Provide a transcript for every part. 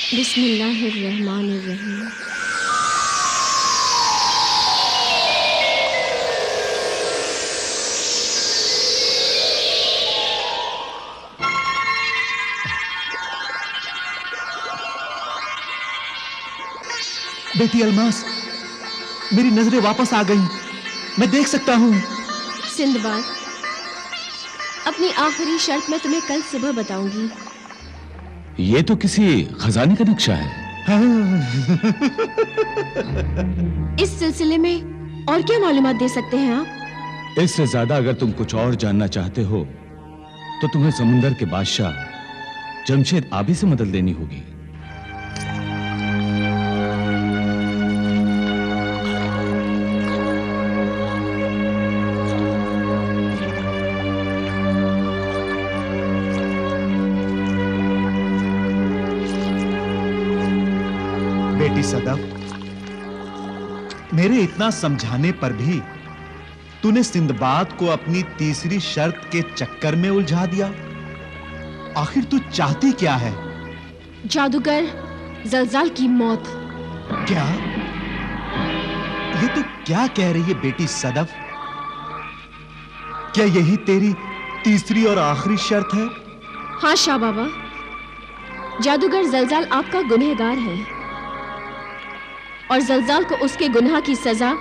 बिस्मिल्लाहिर्रहमानिर्रहीम। बेटी अलमास, मेरी नजरें वापस आ गईं। मैं देख सकता हूँ। सिंदबाद, अपनी आखिरी शर्त मैं तुम्हें कल सुबह बताऊंगी। ये तो किसी खजाने का नक्शा है। इस सिलसिले में और क्या मालूमात दे सकते हैं आप? इससे ज्यादा अगर तुम कुछ और जानना चाहते हो तो तुम्हें समुंदर के बादशाह जमशेद आबी से मदद लेनी होगी। बेटी सदफ, मेरे इतना समझाने पर भी तूने सिंदबाद को अपनी तीसरी शर्त के चक्कर में उलझा दिया। आखिर तू चाहती क्या है? जादूगर जलजाल की मौत। क्या? ये तो क्या कह रही है बेटी सदफ? क्या यही तेरी तीसरी और आखिरी शर्त है? हाँ शाह बाबा, जादूगर जलजाल आपका गुनहगार है और जलजाल को उसके गुनाह की सजा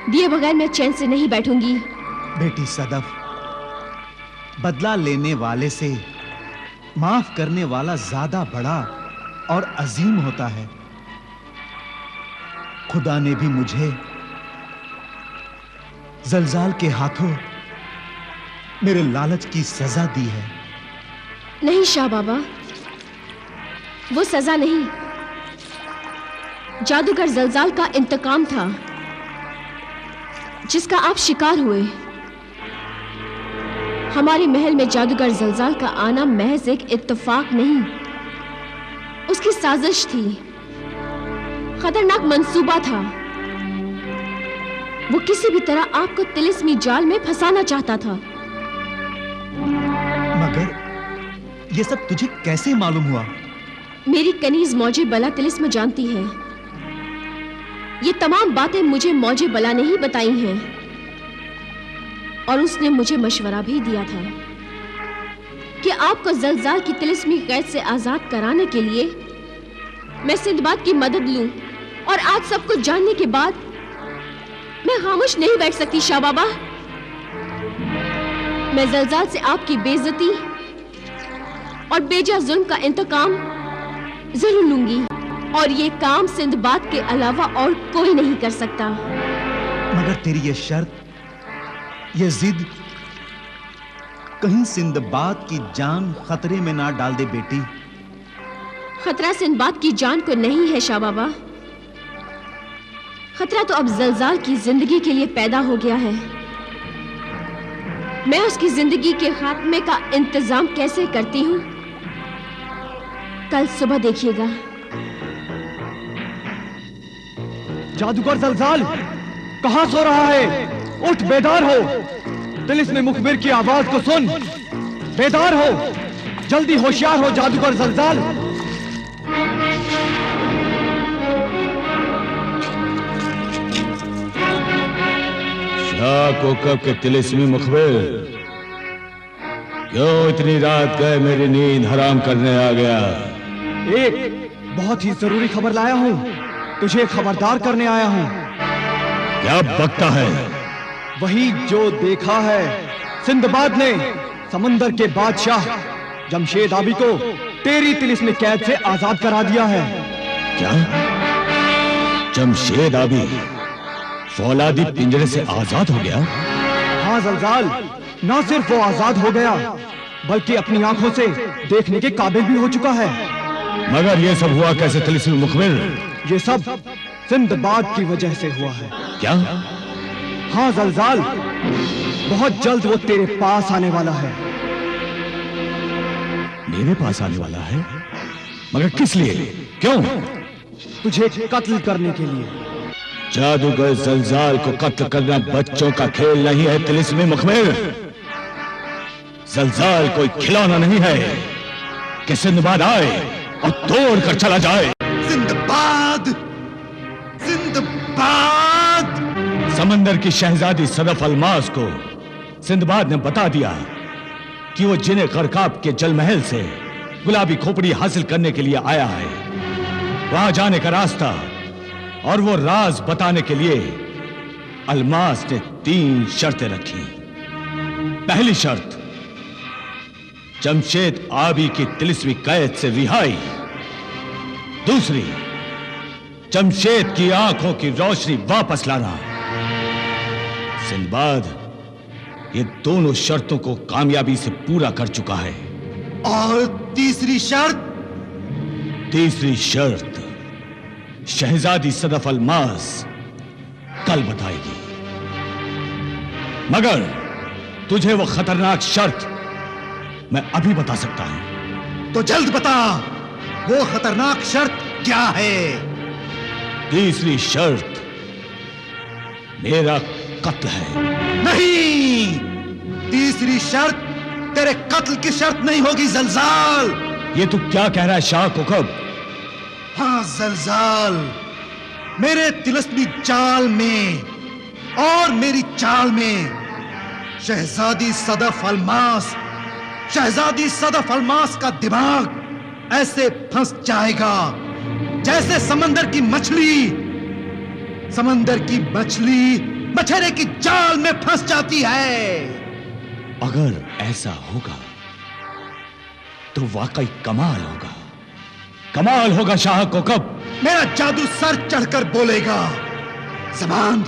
दिए बगैर मैं चैन से नहीं बैठूंगी। बेटी सदफ, बदला लेने वाले से माफ करने वाला ज्यादा बड़ा और अजीम होता है। खुदा ने भी मुझे जलजाल के हाथों मेरे लालच की सजा दी है। नहीं शाह बाबा, वो सजा नहीं, जादूगर जलजाल का इंतकाम था जिसका आप शिकार हुए। हमारे महल में जादूगर जलजाल का आना महज एक इत्तेफाक नहीं, उसकी साजिश थी, खतरनाक मंसूबा था। वो किसी भी तरह आपको तिलिस्मी जाल में फंसाना चाहता था। मगर ये सब तुझे कैसे मालूम हुआ? मेरी कनीज मौजे बला तिलिस्म जानती है। ये तमाम बातें मुझे मौजे बला ने ही बताई हैं और उसने मुझे मशवरा भी दिया था कि आपको जलजाल की तिलिस्मी कैद से आजाद कराने के लिए मैं सिंदबाद की मदद लूं। और आज सब कुछ जानने के बाद मैं खामोश नहीं बैठ सकती शाह बाबा। मैं जलजाल से आपकी बेइज्जती और बेजा जुल्म का इंतकाम जरूर लूंगी और ये काम सिंदबाद के अलावा और कोई नहीं कर सकता। मगर तेरी ये शर्त, ये जिद कहीं सिंदबाद की जान खतरे में ना डाल दे बेटी। खतरा सिंदबाद की जान को नहीं है शाह बाबा, खतरा तो अब जलजाल की जिंदगी के लिए पैदा हो गया है। मैं उसकी जिंदगी के खात्मे का इंतजाम कैसे करती हूँ कल सुबह देखिएगा। जादूगर जलजाल कहां सो रहा है? उठ, बेदार हो। तिलिस्म मुखबिर की आवाज को सुन, बेदार हो, जल्दी होशियार हो जादूगर जलजाल। शाह कोकब के तिलिस्मी मुखबिर, क्यों इतनी रात गए मेरी नींद हराम करने आ गया? एक बहुत ही जरूरी खबर लाया हूं, तुझे खबरदार करने आया हूं। क्या बकता है? वही जो देखा है। सिंदबाद ने समंदर के बादशाह जमशेद आबी को तेरी तिलिस्मी कैद से आजाद करा दिया है। क्या? जमशेद आबी फौलादी पिंजरे से आजाद हो गया? हाँ जलजाल, ना सिर्फ वो आजाद हो गया बल्कि अपनी आंखों से देखने के काबिल भी हो चुका है। मगर ये सब हुआ कैसे तिलिस्मी मुखबिर? ये सब सिंदबाद की वजह से हुआ है। क्या? हाँ जलजाल, बहुत जल्द वो तेरे पास आने वाला है। मेरे पास आने वाला है? मगर किस लिए? क्यों? तुझे कत्ल करने के लिए। जादूगर जलजाल को कत्ल करना बच्चों का खेल नहीं है तिलिस्मी मुखबिर। जलजाल कोई खिलौना नहीं है कि सिंदबाद आए और तोड़ कर चला जाए। जिंदाबाद, जिंदाबाद। समंदर की शहजादी सदफ अलमास को सिंदबाद ने बता दिया कि वो जिन्हें गरकाब के जलमहल से गुलाबी खोपड़ी हासिल करने के लिए आया है। वहां जाने का रास्ता और वो राज बताने के लिए अलमास ने 3 शर्तें रखी। पहली शर्त, जमशेद आबी की तिलिस्मी कैद से रिहाई। दूसरी, जमशेद की आंखों की रोशनी वापस लाना। सिंदबाद ये दोनों शर्तों को कामयाबी से पूरा कर चुका है। और तीसरी शर्त? तीसरी शर्त शहजादी सदफ अलमास कल बताएगी, मगर तुझे वो खतरनाक शर्त मैं अभी बता सकता हूं। तो जल्द बता, वो खतरनाक शर्त क्या है? तीसरी शर्त मेरा कत्ल है। नहीं, तीसरी शर्त तेरे कत्ल की शर्त नहीं होगी जलजाल। ये तू क्या कह रहा है शाह कोकब? हाँ जलजाल, मेरे तिलिस्मी चाल में और मेरी चाल में शहजादी सदफ अलमास, शहजादी सदफ अलमास का दिमाग ऐसे फंस जाएगा जैसे समंदर की मछली, समंदर की मछली मछेरे की जाल में फंस जाती है। अगर ऐसा होगा तो वाकई कमाल होगा, कमाल होगा शाह कोकब। मेरा जादू सर चढ़कर बोलेगा। जबान,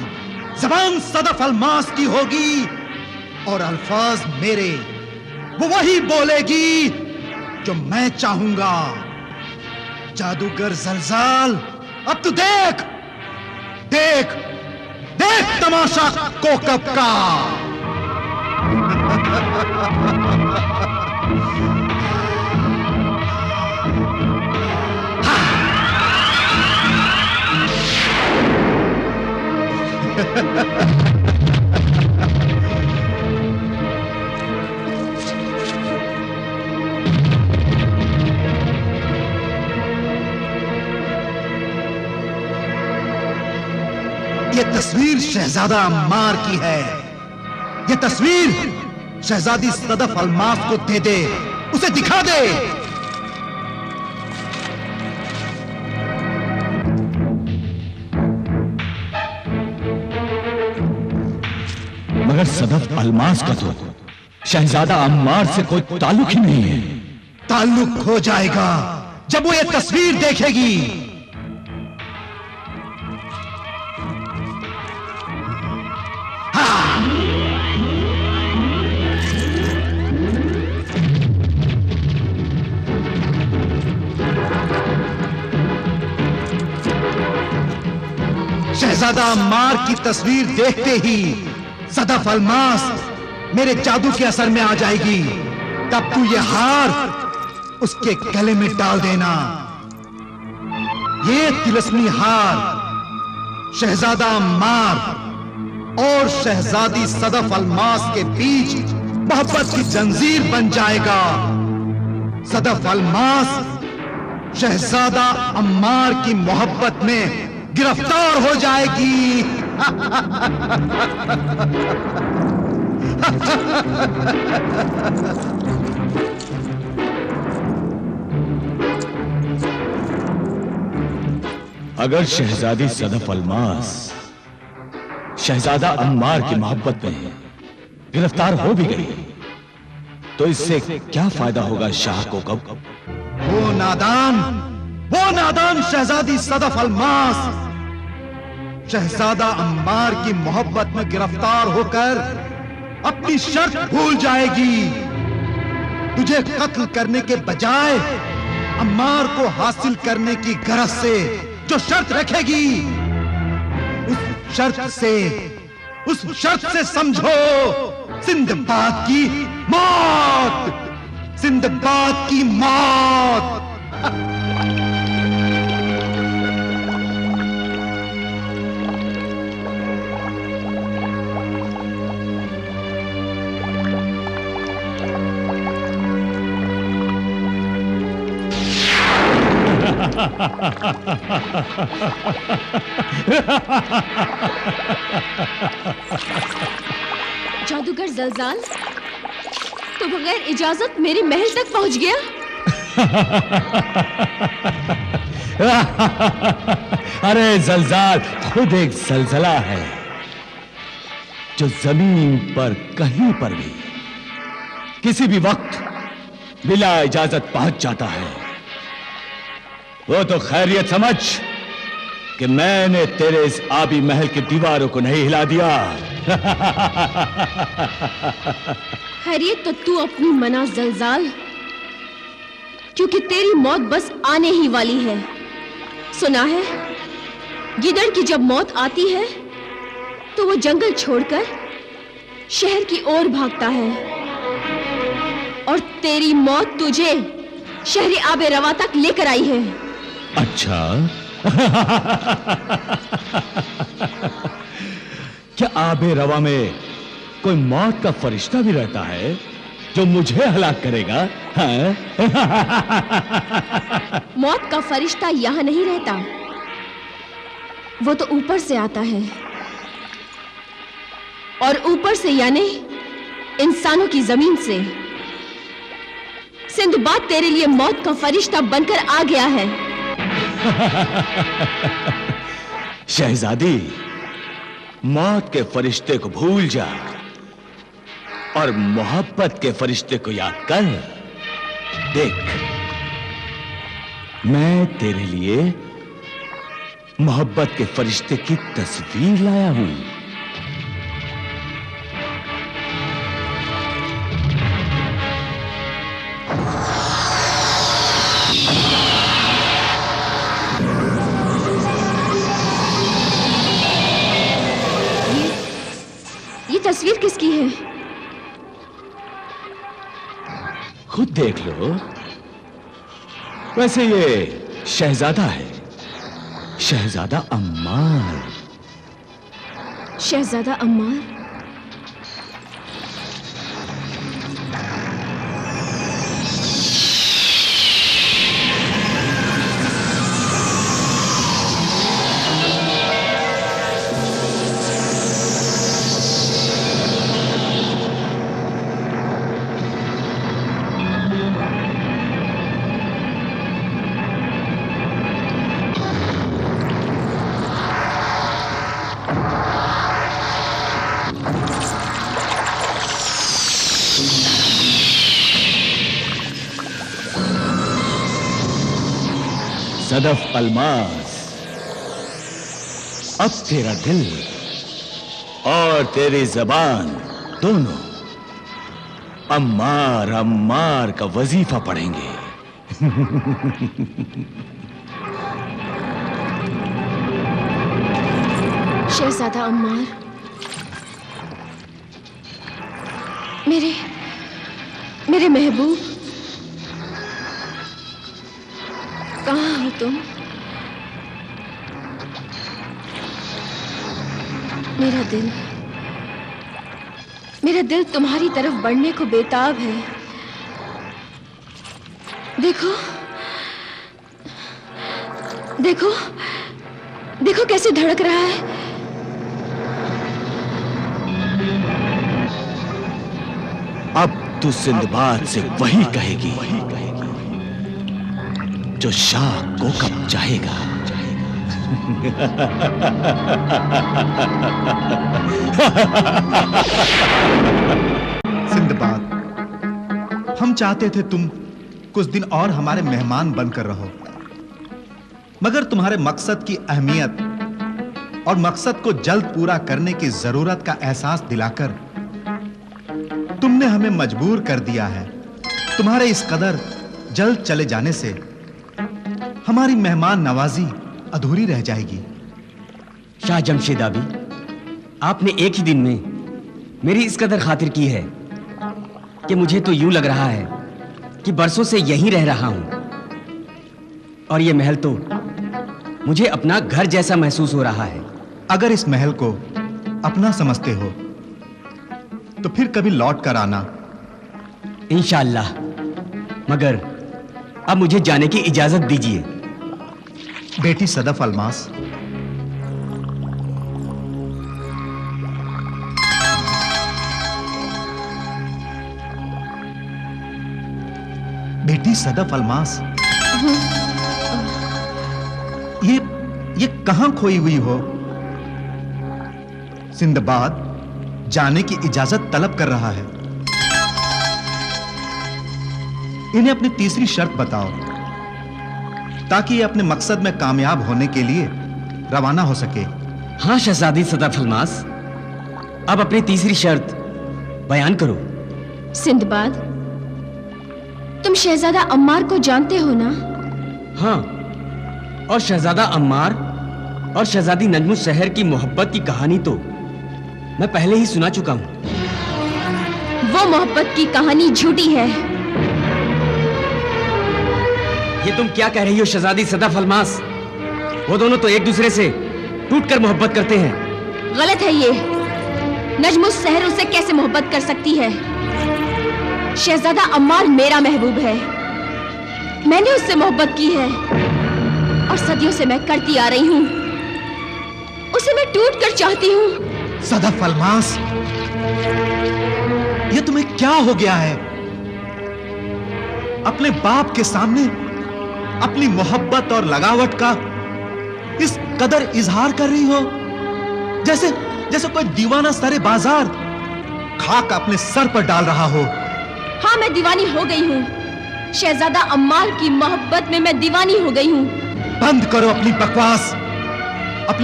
जबान सदफ अलमास की होगी और अल्फाज मेरे, वो वही बोलेगी जो मैं चाहूंगा। जादूगर जलजाल, अब तू देख, देख, देख तमाशा कोकब का। ये तस्वीर शहजादा अम्मार की है। ये तस्वीर शहजादी सदफ अलमास को दे दे, उसे दिखा दे। मगर सदफ अलमास का तो शहजादा अम्मार से कोई ताल्लुक ही नहीं है। ताल्लुक हो जाएगा जब वो ये तस्वीर देखेगी। शहजादा अम्मार की तस्वीर देखते ही सदफ अलमास मेरे जादू के असर में आ जाएगी। तब तू ये हार उसके गले में डाल देना। ये तिलिस्मी हार शहजादा अम्मार और शहजादी सदफ अलमास के बीच मोहब्बत की जंजीर बन जाएगा। सदफ अलमास शहजादा अम्मार की मोहब्बत में गिरफ्तार हो जाएगी। अगर शहजादी सदफ अलमास शहजादा अम्मार की मोहब्बत में गिरफ्तार हो भी गई तो इससे क्या फायदा होगा शाह कोकब? वो नादान शहजादी सदफ अलमास शहजादा अम्मार की मोहब्बत में गिरफ्तार होकर अपनी शर्त भूल जाएगी। तुझे कत्ल करने के बजाय अम्मार को हासिल करने की गरज से जो शर्त रखेगी, उस शर्त से समझो सिंदबाद की मौत, सिंदबाद की मौत। जादूगर जलजाल, तो बगैर इजाजत मेरे महल तक पहुंच गया। अरे जलजाल खुद एक जलजला है जो जमीन पर कहीं पर भी किसी भी वक्त बिना इजाजत पहुंच जाता है। वो तो खैरियत समझ कि मैंने तेरे इस आबी महल की दीवारों को नहीं हिला दिया। खैरियत तो तू अपनी मना जलजाल, क्योंकि तेरी मौत बस आने ही वाली है। सुना है गिदड़ की जब मौत आती है तो वो जंगल छोड़कर शहर की ओर भागता है, और तेरी मौत तुझे शहरी आबे रवा तक लेकर आई है। अच्छा। क्या आबे रवा में कोई मौत का फरिश्ता भी रहता है जो मुझे हलाक करेगा? हाँ? मौत का फरिश्ता यहां नहीं रहता, वो तो ऊपर से आता है, और ऊपर से यानी इंसानों की जमीन से। सिंदबाद तेरे लिए मौत का फरिश्ता बनकर आ गया है। शहजादी, मौत के फरिश्ते को भूल जा और मोहब्बत के फरिश्ते को याद कर। देख, मैं तेरे लिए मोहब्बत के फरिश्ते की तस्वीर लाया हूं। ये तस्वीर किसकी है? खुद देख लो। वैसे ये शहजादा है, शहजादा अम्मार। शहजादा अम्मार? सदफ अलमास, अब तेरा दिल और तेरी जबान दोनों अम्मार अम्मार का वजीफा पढ़ेंगे। शहजादा अम्मार, मेरे महबूब, कहाँ हो तुम? मेरा दिल तुम्हारी तरफ बढ़ने को बेताब है। देखो, देखो, देखो कैसे धड़क रहा है। अब तू सिंदबाद से वही कहेगी जो शाह को कब चाहेगा। सिंदबाद, हम चाहते थे तुम कुछ दिन और हमारे मेहमान बनकर रहो, मगर तुम्हारे मकसद की अहमियत और मकसद को जल्द पूरा करने की जरूरत का एहसास दिलाकर तुमने हमें मजबूर कर दिया है। तुम्हारे इस कदर जल्द चले जाने से हमारी मेहमान नवाजी अधूरी रह जाएगी। शाह जमशेद आबी, आपने एक ही दिन में मेरी इस कदर खातिर की है कि मुझे तो यूं लग रहा है कि बरसों से यहीं रह रहा हूं, और ये महल तो मुझे अपना घर जैसा महसूस हो रहा है। अगर इस महल को अपना समझते हो तो फिर कभी लौट कर आना। इंशाअल्लाह, मगर अब मुझे जाने की इजाजत दीजिए। बेटी सदफ अलमास, बेटी सदफ अलमास, ये कहां खोई हुई हो? सिंदबाद जाने की इजाजत तलब कर रहा है। इन्हें अपनी तीसरी शर्त बताओ ताकि ये अपने मकसद में कामयाब होने के लिए रवाना हो सके। हाँ शहजादी सदफ अलमास, अब अपनी तीसरी शर्त बयान करो। सिंदबाद, तुम शहजादा अम्मार को जानते हो ना? हाँ, और शहजादा अम्मार और शहजादी नजमुस शहर की मोहब्बत की कहानी तो मैं पहले ही सुना चुका हूं। वो मोहब्बत की कहानी झूठी है। ये तुम क्या कह रही हो शहजादी सदफ अलमास? वो दोनों तो एक दूसरे से टूटकर मोहब्बत करते हैं। गलत है ये। नजमुस शहर उससे कैसे मोहब्बत कर सकती है? शहजादा अम्मार मेरा महबूब है। मैंने उससे मोहब्बत की है और सदियों से मैं करती आ रही हूं। उसे मैं टूट कर चाहती हूं। सदफ अलमास, ये तुम्हें क्या हो गया है? अपने बाप के सामने अपनी मोहब्बत और लगावट का इस कदर इजहार कर रही हो जैसे जैसे कोई दीवाना सरे बाजार खाक अपने सर पर डाल रहा हो। हाँ, मैं दीवानी हो गई हूँ। शहजादा अम्मार की मोहब्बत में मैं दीवानी हो गई हूँ। बंद करो अपनी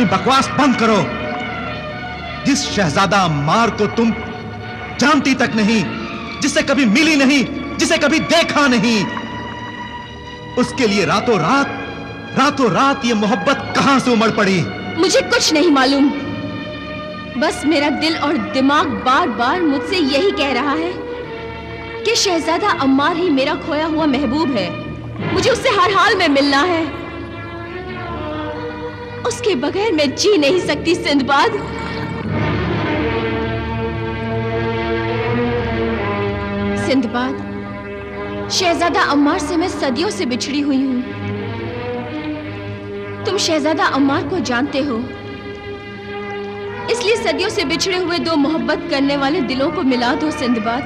बकवास बंद करो। जिस शहजादा अम्मार को तुम जानती तक नहीं, जिससे कभी मिली नहीं, जिसे कभी देखा नहीं, उसके लिए रातों रात ये मोहब्बत कहां से उमड़ पड़ी? मुझे कुछ नहीं मालूम। बस मेरा दिल और दिमाग बार बार मुझसे यही कह रहा है कि शहजादा अम्मार ही मेरा खोया हुआ महबूब है। मुझे उससे हर हाल में मिलना है। उसके बगैर मैं जी नहीं सकती सिंदबाद। सिंदबाद, शहजादा अम्मार से मैं सदियों से बिछड़ी हुई हूं। तुम शहजादा अम्मार को जानते हो, इसलिए सदियों से बिछड़े हुए दो मोहब्बत करने वाले दिलों को मिला दो सिंदबाद।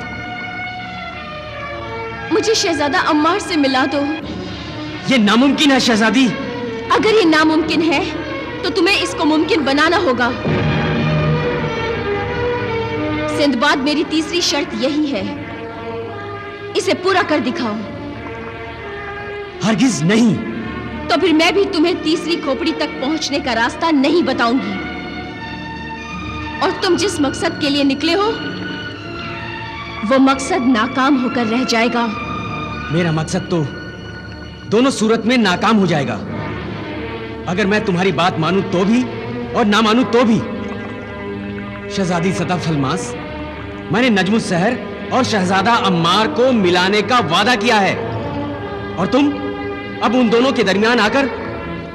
मुझे शहजादा अम्मार से मिला दो। ये नामुमकिन है शहजादी। अगर ये नामुमकिन है तो तुम्हें इसको मुमकिन बनाना होगा। सिंदबाद, मेरी तीसरी शर्त यही है, इसे पूरा कर दिखाओ। हरगिज नहीं। तो फिर मैं भी तुम्हें तीसरी खोपड़ी तक पहुंचने का रास्ता नहीं बताऊंगी। और तुम जिस मकसद के लिए निकले हो, वो मकसद नाकाम होकर रह जाएगा। मेरा मकसद तो दोनों सूरत में नाकाम हो जाएगा। अगर मैं तुम्हारी बात मानूं तो भी और ना मानूं तो भी। शहजादी सदफ अलमास, मैंने नजमुस शहर और शहजादा अम्मार को मिलाने का वादा किया है, और तुम अब उन दोनों के दरमियान आकर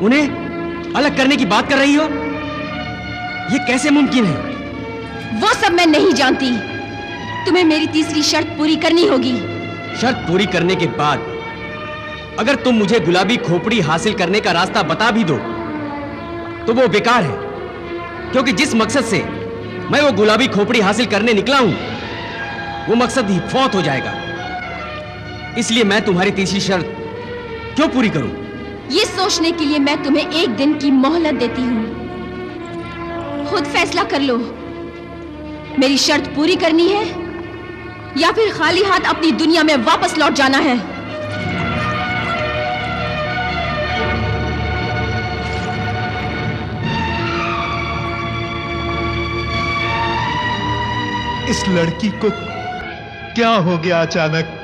उन्हें अलग करने की बात कर रही हो। यह कैसे मुमकिन है? वो सब मैं नहीं जानती। तुम्हें मेरी तीसरी शर्त पूरी करनी होगी। शर्त पूरी करने के बाद अगर तुम मुझे गुलाबी खोपड़ी हासिल करने का रास्ता बता भी दो तो वो बेकार है, क्योंकि जिस मकसद से मैं वो गुलाबी खोपड़ी हासिल करने निकला हूं, वो मकसद ही फौत हो जाएगा। इसलिए मैं तुम्हारी तीसरी शर्त क्यों पूरी करूं? ये सोचने के लिए मैं तुम्हें एक दिन की मोहलत देती हूं। खुद फैसला कर लो, मेरी शर्त पूरी करनी है या फिर खाली हाथ अपनी दुनिया में वापस लौट जाना है। इस लड़की को क्या हो गया अचानक?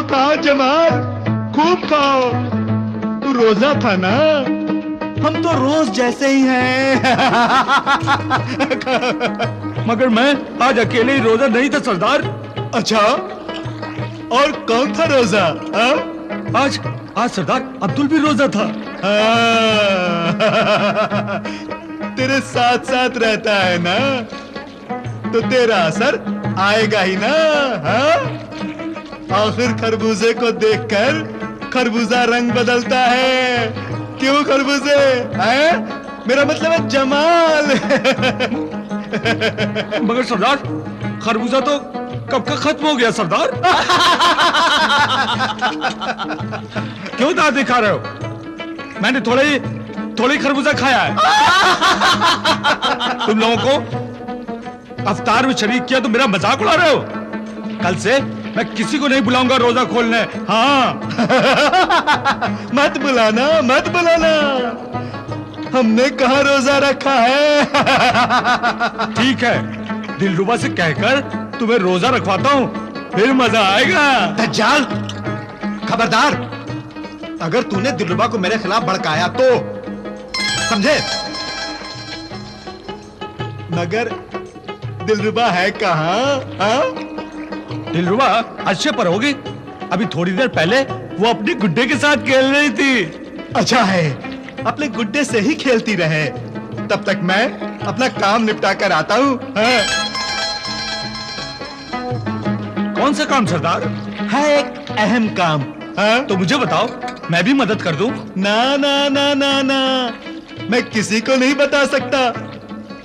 खाओ जमाल, खूब खाओ। तू रोजा था ना? हम तो रोज जैसे ही हैं। मगर मैं आज अकेले ही रोजा नहीं था सरदार। अच्छा, और कौन था रोजा? आज आज सरदार अब्दुल भी रोजा था। तेरे साथ साथ रहता है ना, तो तेरा असर आएगा ही ना। हाँ? आखिर खरबूजे को देखकर खरबूजा रंग बदलता है। क्यों खरबूजे? मेरा मतलब है जमाल। मगर सरदार खरबूजा तो कब का खत्म हो गया सरदार। क्यों दांत दिखा रहे हो? मैंने थोड़ी खरबूजा खाया है। तुम लोगों को अफ्तार में शरीक किया तो मेरा मजाक उड़ा रहे हो। कल से मैं किसी को नहीं बुलाऊंगा रोजा खोलने। हाँ। मत बुलाना, मत बुलाना, हमने कहाँ रोजा रखा है। ठीक है, दिलरुबा से कहकर तुम्हें रोजा रखवाता हूँ, फिर मजा आएगा। दज्जाल, खबरदार, अगर तूने दिलरुबा को मेरे खिलाफ भड़काया तो समझे। मगर दिलरुबा है कहाँ? दिलरुबा अच्छे पर होगी। अभी थोड़ी देर पहले वो अपने गुड्डे के साथ खेल रही थी। अच्छा है, अपने गुड्डे से ही खेलती रहे, तब तक मैं अपना काम निपटा कर आता हूँ। कौन सा काम सरदार? है एक अहम काम। तो मुझे बताओ, मैं भी मदद कर दूं। ना ना ना ना ना, मैं किसी को नहीं बता सकता,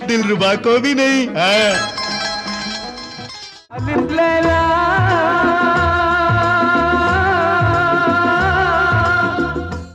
दिलरुबा को भी नहीं।